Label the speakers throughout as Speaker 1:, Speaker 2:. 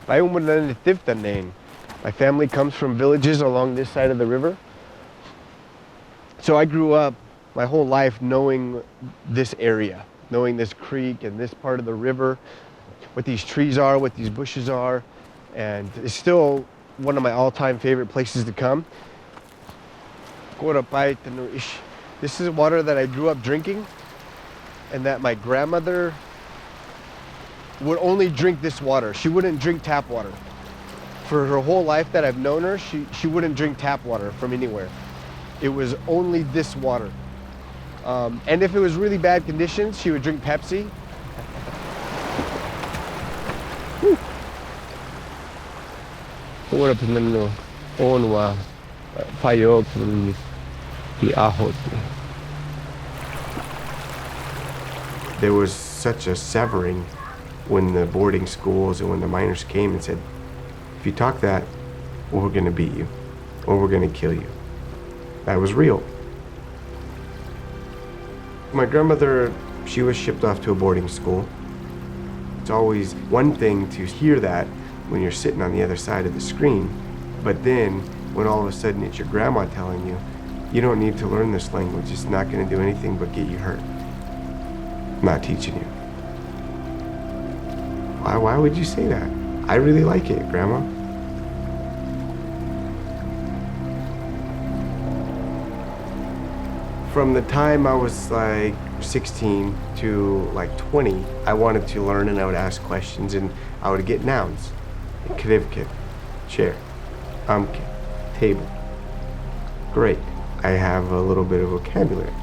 Speaker 1: My family comes from villages along this side of the river. So I grew up my whole life knowing this area, knowing this creek and this part of the river, what these trees are, what these bushes are, and it's still one of my all-time favorite places to come. This is water that I grew up drinking, and that my grandmother would only drink this water. She wouldn't drink tap water. For her whole life that I've known her, she wouldn't drink tap water from anywhere. It was only this water. And if it was really bad conditions, she would drink Pepsi. There was such a severing when the boarding schools and when the miners came and said, if you talk that, we're gonna beat you, or we're gonna kill you. That was real. My grandmother, she was shipped off to a boarding school. It's always one thing to hear that when you're sitting on the other side of the screen, but then when all of a sudden it's your grandma telling you, you don't need to learn this language, it's not gonna do anything but get you hurt. I'm not teaching you. Why would you say that? I really like it, Grandma. From the time I was like 16 to like 20, I wanted to learn and I would ask questions and I would get nouns. Krivkit, chair, amke, table. Great, I have a little bit of vocabulary,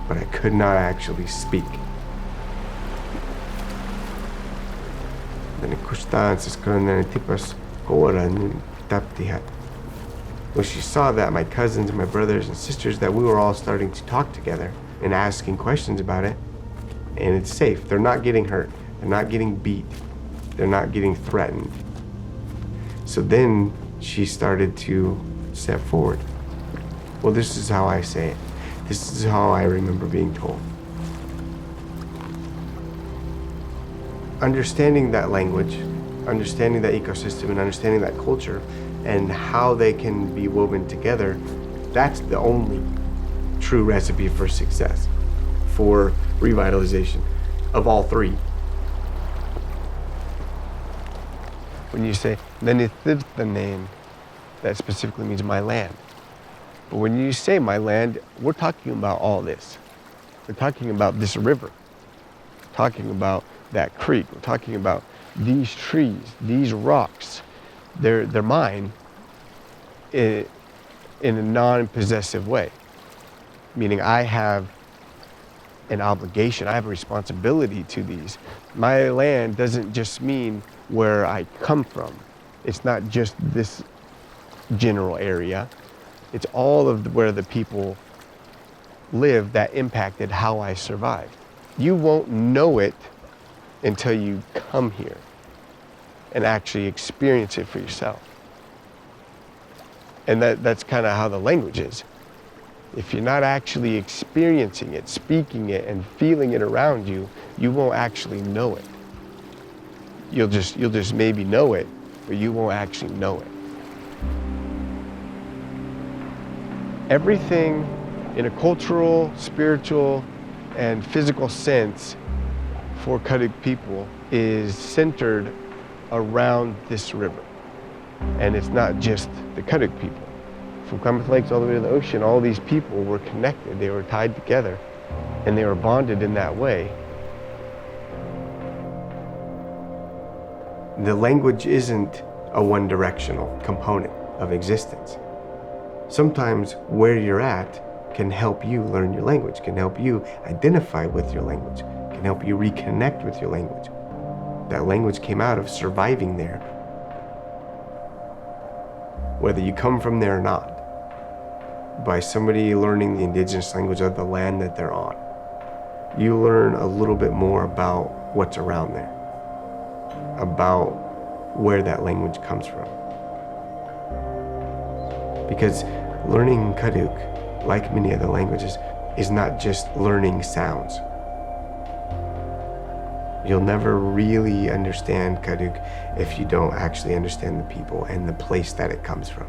Speaker 1: but I could not actually speak. When she saw that my cousins and my brothers and sisters, that we were all starting to talk together and asking questions about it, and it's safe. They're not getting hurt. They're not getting beat. They're not getting threatened. So then she started to step forward. Well, this is how I say it. This is how I remember being told. Understanding that language, understanding that ecosystem, and understanding that culture and how they can be woven together, that's the only true recipe for success, for revitalization of all three. When you say name, that specifically means my land. But when you say my land, we're talking about all this. We're talking about this river, we're talking about that creek, we're talking about these trees, these rocks. They're mine in a non-possessive way, meaning I have an obligation, I have a responsibility to these. My land doesn't just mean where I come from. It's not just this general area. It's all of where the people live that impacted how I survived. You won't know it until you come here and actually experience it for yourself. And that's kind of how the language is. If you're not actually experiencing it, speaking it, and feeling it around you, you won't actually know it. You'll just maybe know it, but you won't actually know it. Everything in a cultural, spiritual, and physical sense for Karuk people is centered around this river. And it's not just the Karuk people. From Klamath Lakes all the way to the ocean, all these people were connected, they were tied together, and they were bonded in that way. The language isn't a one-directional component of existence. Sometimes where you're at can help you learn your language, can help you identify with your language, can help you reconnect with your language. That language came out of surviving there, whether you come from there or not, by somebody learning the indigenous language of the land that they're on. You learn a little bit more about what's around there, about where that language comes from. Because learning Karuk, like many other languages, is not just learning sounds. You'll never really understand Karuk if you don't actually understand the people and the place that it comes from.